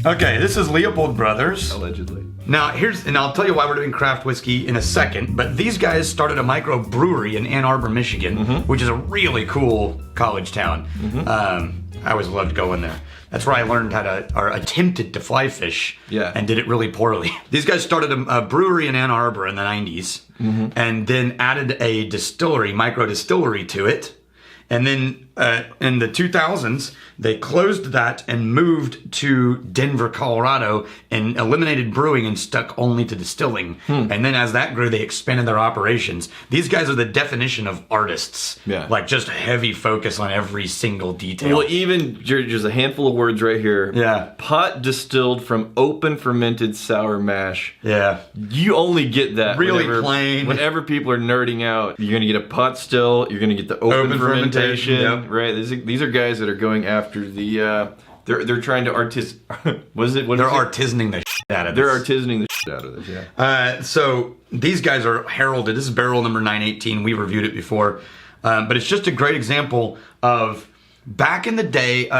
Okay, this is Leopold Brothers. Allegedly. Now, and I'll tell you why we're doing craft whiskey in a second, but these guys started a microbrewery in Ann Arbor, Michigan, which is a really cool college town. I always loved going there. That's where I learned how to, or attempted to fly fish, and did it really poorly. These guys started a brewery in Ann Arbor in the 90s, and then added a distillery, micro distillery to it. And then in the 2000s, they closed that and moved to Denver, Colorado, and eliminated brewing and stuck only to distilling. And then as that grew, they expanded their operations. These guys are the definition of artists. Yeah. Like just heavy focus on every single detail. Well, even just a handful of words right here. Yeah. Pot distilled from open fermented sour mash. Yeah. You only get that Really plain. Whenever people are nerding out, you're going to get a pot still. You're going to get the open fermentation. Yep. Right. These are guys that are going after the. They're trying to What is it? What They're is it? artisaning the shit out of this. They're artisaning the shit out of this. Yeah. So these guys are heralded. This is barrel number 918. We reviewed it before. But it's just a great example of back in the day,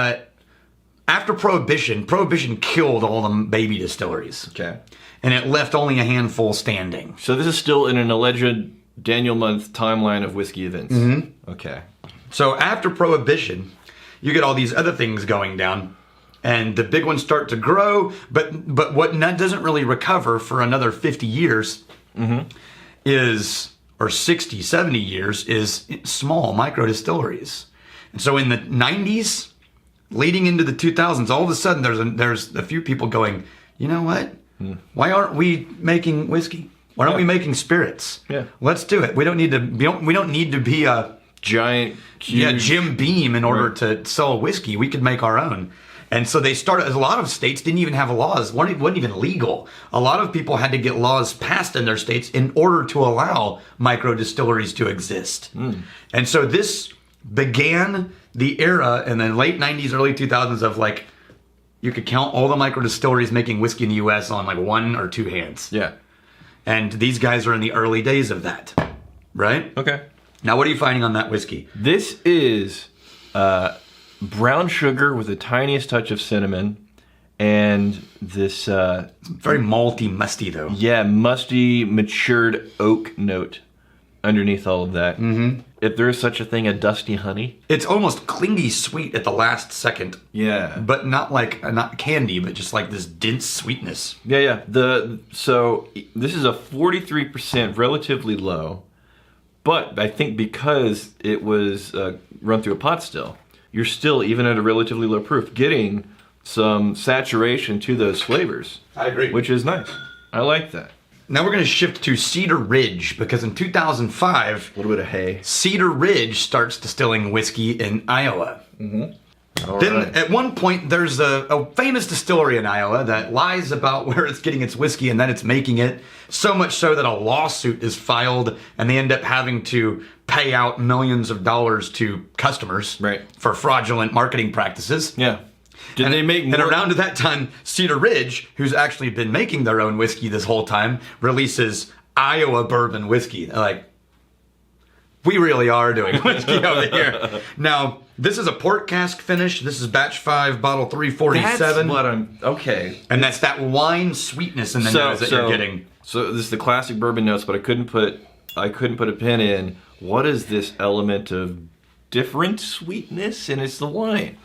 after Prohibition killed all the baby distilleries. Okay. And it left only a handful standing. So this is still in an alleged Daniel Month timeline of whiskey events. Okay. So after Prohibition, you get all these other things going down. And the big ones start to grow. But what doesn't really recover for another 50 years or 60, 70 years, is small micro distilleries. And so in the 90s, leading into the 2000s, all of a sudden there's a few people going, you know what? Why aren't we making whiskey? Why aren't we making spirits? Yeah. Let's do it. We don't need to be a giant, huge, Jim Beam in order to sell whiskey. We could make our own. And so they started, a lot of states didn't even have laws, wasn't even legal. A lot of people had to get laws passed in their states in order to allow micro distilleries to exist. And so this began the era in the late 90s, early 2000s of like, you could count all the micro distilleries making whiskey in the US on like one or two hands. Yeah. And these guys are in the early days of that, right? Okay. Now, what are you finding on that whiskey? This is brown sugar with the tiniest touch of cinnamon, and this very malty, musty though. Yeah, musty, matured oak note underneath all of that. If there is such a thing, a dusty honey. It's almost clingy sweet at the last second. Yeah, but not candy, but just like this dense sweetness. Yeah. So this is a 43%, relatively low. But I think because it was run through a pot still, you're still, even at a relatively low proof, getting some saturation to those flavors. I agree. Which is nice. I like that. Now we're going to shift to Cedar Ridge, because in 2005... A little bit of hay. Cedar Ridge starts distilling whiskey in Iowa. At one point, there's a famous distillery in Iowa that lies about where it's getting its whiskey and then it's making it. So much so that a lawsuit is filed and they end up having to pay out millions of dollars to customers for fraudulent marketing practices. Yeah. Did they make more? And around at that time, Cedar Ridge, who's actually been making their own whiskey this whole time, releases Iowa bourbon whiskey. They're like, we really are doing whiskey over here. Now, this is a port cask finish. This is batch 5, bottle 347. That's what I'm... Okay. And that's that wine sweetness in the nose that you're getting. So this is the classic bourbon notes, but I couldn't put a pin in. What is this element of different sweetness? And it's the wine.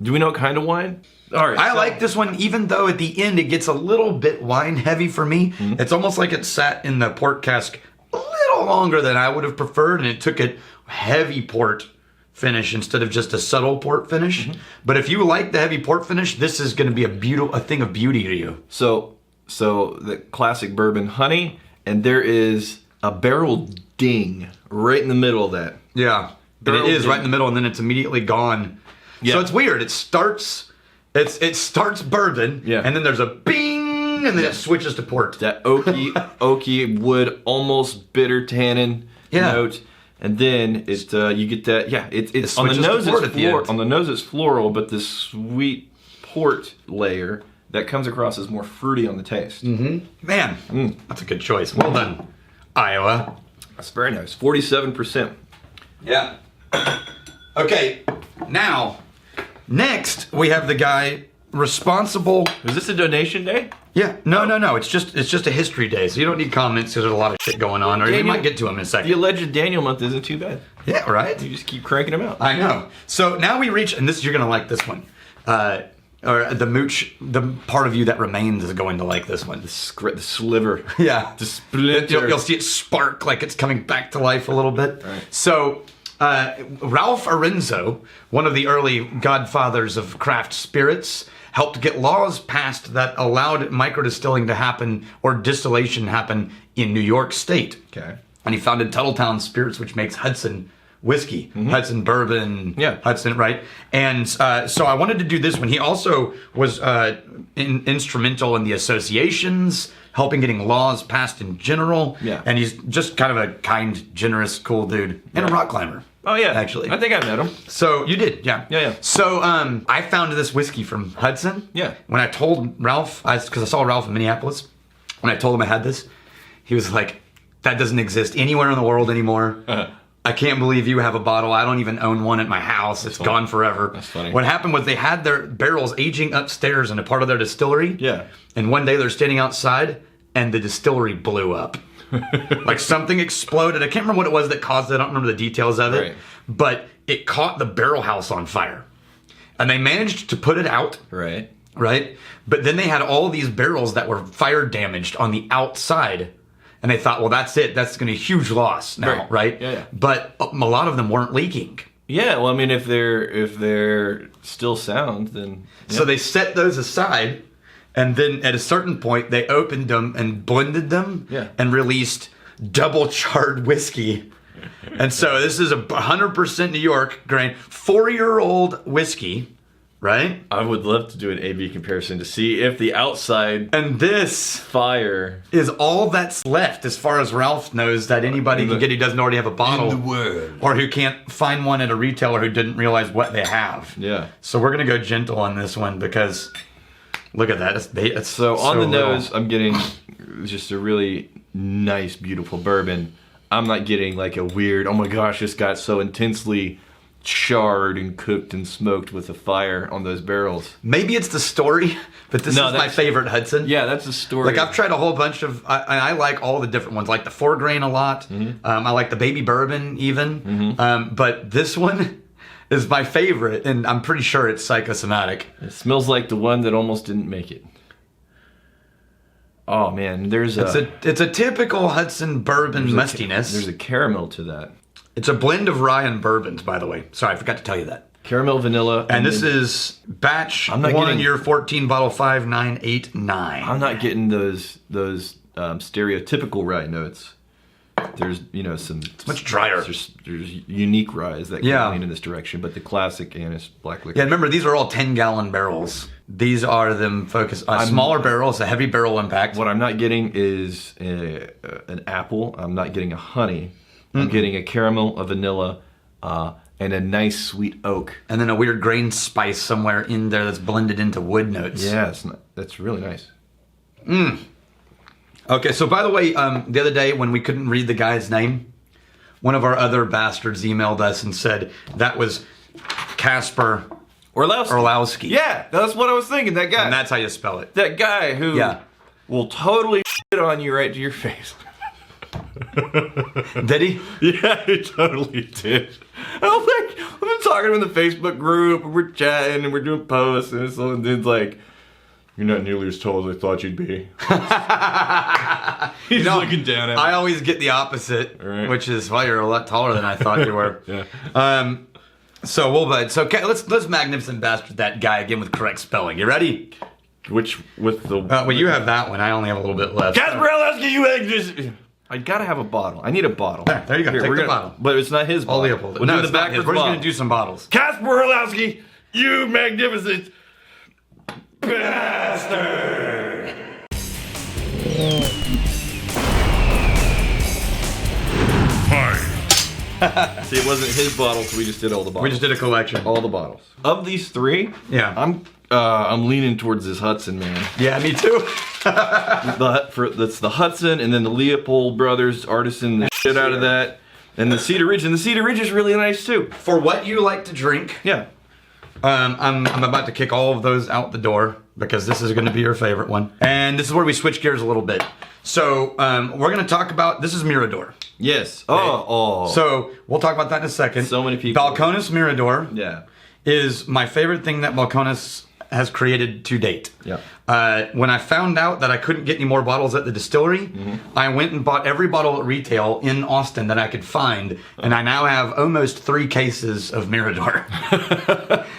Do we know what kind of wine? All right. I like this one, even though at the end it gets a little bit wine heavy for me. It's almost like it sat in the port cask a little longer than I would have preferred, and it took a heavy port finish instead of just a subtle port finish. But if you like the heavy port finish, this is going to be a thing of beauty to you. So the classic bourbon honey, and there is a barrel ding right in the middle of that. Yeah, but it is right in the middle, and then it's immediately gone. Yeah. So it's weird. It starts bourbon, and then there's a bing, and then it switches to port. That oaky wood, almost bitter tannin note, and then you get that. Yeah, it's on the nose. On the nose, it's floral, but this sweet port layer that comes across as more fruity on the taste. Man, that's a good choice. Well done, Iowa. That's very nice. 47%. Yeah. Okay, now, next we have the guy responsible. Is this a donation day? Yeah, no. It's just a history day, so you don't need comments because there's a lot of shit going on, or you might get to them in a second. The alleged Daniel month isn't too bad. Yeah, right. You just keep cranking them out. I know. So now we reach, and you're gonna like this one. Or the mooch, the part of you that remains is going to like this one. The sliver. Yeah. The splinter. You'll see it spark like it's coming back to life a little bit. Right. So, Ralph Arenzo, one of the early godfathers of craft spirits, helped get laws passed that allowed microdistilling to happen, or distillation happen, in New York State. Okay. And he founded Tuttletown Spirits, which makes Hudson whiskey, Hudson Bourbon, Hudson, right? And so I wanted to do this one. He also was instrumental in the associations, helping getting laws passed in general. Yeah. And he's just kind of a kind, generous, cool dude. And a rock climber. Oh, yeah. Actually. I think I met him. So, you did, yeah. Yeah. So, I found this whiskey from Hudson. Yeah. When I told Ralph, because I saw Ralph in Minneapolis, when I told him I had this, he was like, that doesn't exist anywhere in the world anymore. I can't believe you have a bottle. I don't even own one at my house. It's gone forever. That's funny. What happened was they had their barrels aging upstairs in a part of their distillery. Yeah. And one day they're standing outside and the distillery blew up. Like something exploded. I can't remember what it was that caused it. I don't remember the details of it. Right. But it caught the barrel house on fire. And they managed to put it out. Right. Right? But then they had all these barrels that were fire damaged on the outside. And they thought, well, that's it. That's going to be a huge loss now, right? Yeah. But a lot of them weren't leaking. Yeah, well, I mean, if they're still sound, then... Yeah. So they set those aside, and then at a certain point, they opened them and blended them and released double charred whiskey. And so this is a 100% New York grain, 4-year-old whiskey, right? I would love to do an A/B comparison to see if the outside and this fire is all that's left, as far as Ralph knows, that anybody can get who doesn't already have a bottle, in the world, or who can't find one at a retailer who didn't realize what they have. Yeah. So we're gonna go gentle on this one because look at that. It's so on the little. nose, I'm getting just a really nice, beautiful bourbon. I'm not getting like a weird, oh my gosh, this got so intensely charred and cooked and smoked with a fire on those barrels. Maybe it's the story, but this is my favorite Hudson. Yeah, that's the story. Like I've tried a whole bunch of, I like all the different ones. Like the 4-grain a lot. I like the baby bourbon even. But this one is my favorite, and I'm pretty sure it's psychosomatic. It smells like the one that almost didn't make it. Oh man, it's a typical Hudson bourbon mustiness. There's a caramel to that. It's a blend of rye and bourbons, by the way. Sorry, I forgot to tell you that. Caramel, vanilla. And this is batch 1, year 14, bottle 5989. I'm not getting those stereotypical rye notes. There's, some... It's much drier. There's unique ryes that can lean in this direction, but the classic Anise black liquor. Yeah, remember, these are all 10-gallon barrels. These are them focused on smaller barrels, a heavy barrel impact. What I'm not getting is an apple. I'm not getting a honey. I'm getting a caramel, a vanilla, and a nice sweet oak. And then a weird grain spice somewhere in there that's blended into wood notes. Yeah, that's really nice. Okay, so by the way, the other day when we couldn't read the guy's name, one of our other bastards emailed us and said that was Casper Orlowski. Yeah, that's what I was thinking, that guy. And that's how you spell it. That guy who will totally shit on you right to your face. Did he? Yeah, he totally did. I've been talking to him in the Facebook group, and we're chatting, and we're doing posts, and it's like, you're not nearly as tall as I thought you'd be. He's looking down at me. I always get the opposite, which is, well, you're a lot taller than I thought you were. Yeah. So let's magnificent bastard that guy again with correct spelling. You ready? Which with the? Well, you have that one. I only have a little bit left. Casper Orlowski, you egg this. I gotta have a bottle. I need a bottle. There you go. Take the bottle. But it's not his bottle. Leopold. We'll do the backwards We're just bottle. gonna do some bottles. Casper Orlowski, you magnificent bastard. See, it wasn't his bottle, so we just did all the bottles. We just did a collection. All the bottles. Of these three, I'm leaning towards this Hudson, man. Yeah, me too. That's the Hudson, and then the Leopold Brothers artisan the shit out of that, and the Cedar Ridge, and the Cedar Ridge is really nice too. For what you like to drink, yeah, I'm about to kick all of those out the door because this is going to be your favorite one. And this is where we switch gears a little bit. So we're going to talk about, this is Mirador. Yes. Okay. Oh. So we'll talk about that in a second. So many people. Balcones Mirador Yeah. is my favorite thing that Balcones has created to date. Yeah. When I found out that I couldn't get any more bottles at the distillery, I went and bought every bottle at retail in Austin that I could find, and I now have almost 3 cases of Mirador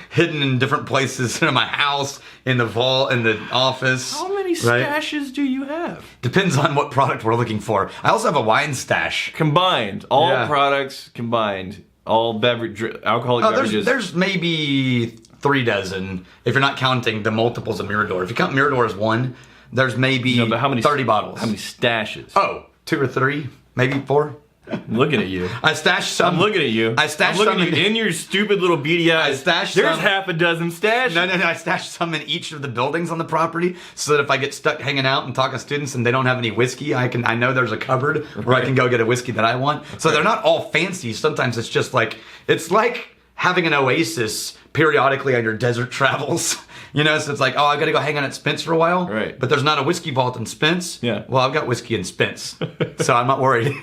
hidden in different places in my house, in the vault, in the office. How many stashes do you have? Depends on what product we're looking for. I also have a wine stash. Combined. All products combined. All alcoholic beverages. There's maybe 3 dozen, if you're not counting the multiples of Mirador. If you count Mirador as one, there's maybe but how many 30 bottles. How many stashes? Oh, 2 or 3, maybe 4. I'm looking at you. I stashed some. I'm looking at you. I stashed I'm looking some at you in your stupid little beady eyes. I stashed There's some. half a dozen stashes. No. I stashed some in each of the buildings on the property, so that if I get stuck hanging out and talking to students and they don't have any whiskey, I know there's a cupboard where I can go get a whiskey that I want. So they're not all fancy. Sometimes it's just like, it's like having an oasis periodically on your desert travels. You know, so it's like, oh, I got to go hang out at Spence for a while. Right. But there's not a whiskey vault in Spence. Yeah. Well, I've got whiskey in Spence, so I'm not worried.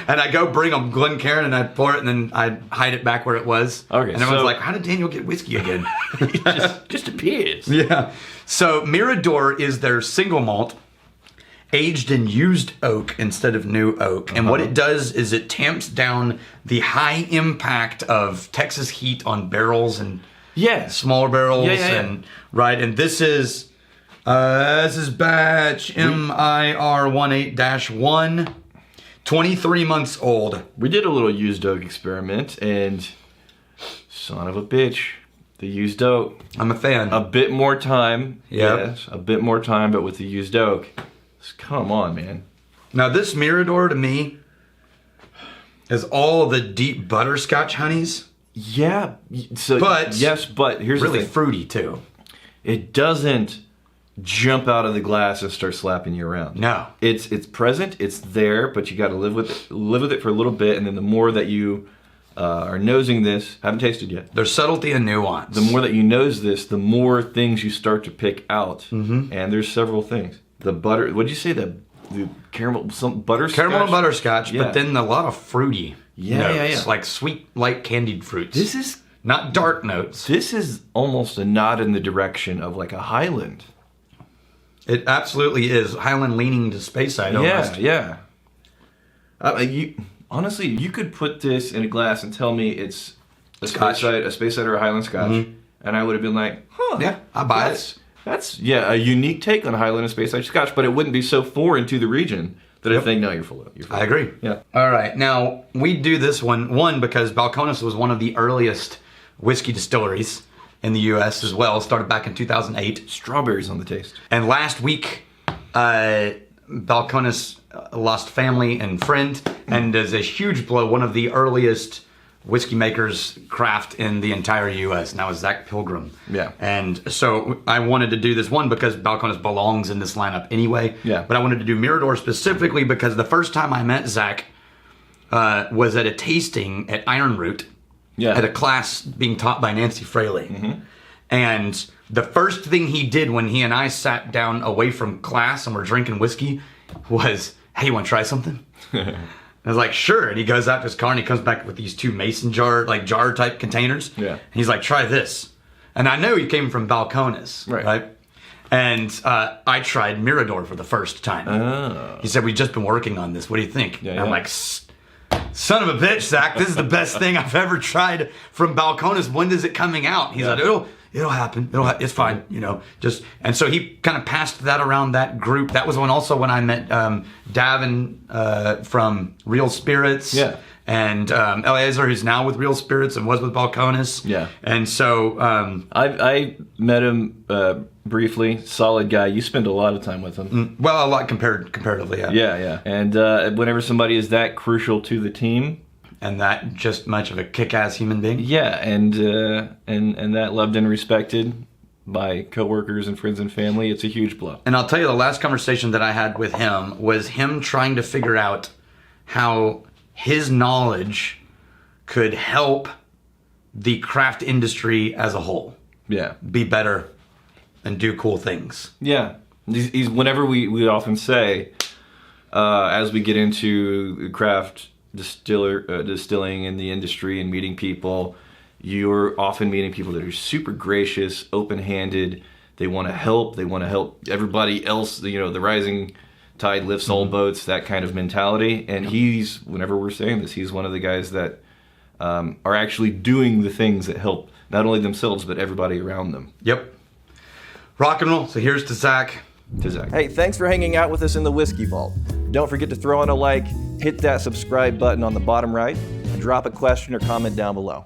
And I go bring them Glencairn and I pour it and then I hide it back where it was. Okay. And everyone's like, how did Daniel get whiskey again? just appears. Yeah. So Mirador is their single malt, aged in used oak instead of new oak. And what it does is it tamps down the high impact of Texas heat on barrels and smaller barrels. And and this is batch MIR18-1, 23 months old. We did a little used oak experiment, and son of a bitch, the used oak. I'm a fan. A bit more time. Yep. Yes, a bit more time, but with the used oak. Come on, man. Now this Mirador to me is all the deep butterscotch honeys. Yeah. So but here's really the thing. fruity too. It doesn't jump out of the glass and start slapping you around. No. It's present, it's there, but you got to live with it for a little bit, and then the more that you are nosing this, haven't tasted yet. There's subtlety and nuance. The more that you nose this, the more things you start to pick out. Mm-hmm. And there's several things. The butter, what'd you say? The caramel, some butterscotch? Caramel and butterscotch, Yeah. but then a lot of fruity notes, yeah. like sweet, light candied fruits. This is not dark notes. This is almost a nod in the direction of like a Highland. It absolutely is. Highland leaning to Speyside almost. Yeah. Honestly, you could put this in a glass and tell me it's a Speyside or a Highland Scotch, and I would have been like, huh. Yeah, I buy it. That's a unique take on Highland and Speyside Scotch, but it wouldn't be so foreign to the region that I think, no, you're full of it. I agree. Yeah. All right. Now, we do this one because Balcones was one of the earliest whiskey distilleries in the U.S. as well. Started back in 2008. Strawberries on the taste. And last week, Balcones lost family and friend, and is a huge blow. One of the earliest whiskey makers craft in the entire U.S. Now is Zach Pilgrim. Yeah. And so I wanted to do this one because Balcones belongs in this lineup anyway. Yeah. But I wanted to do Mirador specifically because the first time I met Zach was at a tasting at Iron Root. Yeah. At a class being taught by Nancy Fraley. Mm-hmm. And the first thing he did when he and I sat down away from class and were drinking whiskey was, hey, you want to try something? I was like, sure. And he goes out to his car and he comes back with these 2 mason jar type containers. Yeah. And he's like, try this. And I know he came from Balcones. Right. And I tried Mirador for the first time. Oh. He said, we've just been working on this. What do you think? Yeah, and I'm like, son of a bitch, Zach, this is the best thing I've ever tried from Balcones. When is it coming out? He's like, it'll happen. It's fine, just. And so he kind of passed that around that group. That was when I met Davin from Real Spirits. Yeah. And Eleazar, who's now with Real Spirits and was with Balcones. Yeah. And so I met him briefly. Solid guy. You spend a lot of time with him. Well, a lot comparatively, yeah. Yeah. And whenever somebody is that crucial to the team, and that just much of a kick-ass human being. yeah, and that loved and respected by coworkers and friends and family, it's a huge blow. And I'll tell you, the last conversation that I had with him was him trying to figure out how his knowledge could help the craft industry as a whole. Yeah. Be better and do cool things. Yeah. He's whenever we often say, as we get into craft distilling in the industry and meeting people, you're often meeting people that are super gracious, open-handed. They want to help. They want to help everybody else. The rising tide lifts all boats, that kind of mentality. And whenever we're saying this, he's one of the guys that are actually doing the things that help not only themselves, but everybody around them. Yep. Rock and roll. So here's to Zach. Hey, thanks for hanging out with us in the Whiskey Vault. Don't forget to throw in a like, hit that subscribe button on the bottom right, and drop a question or comment down below.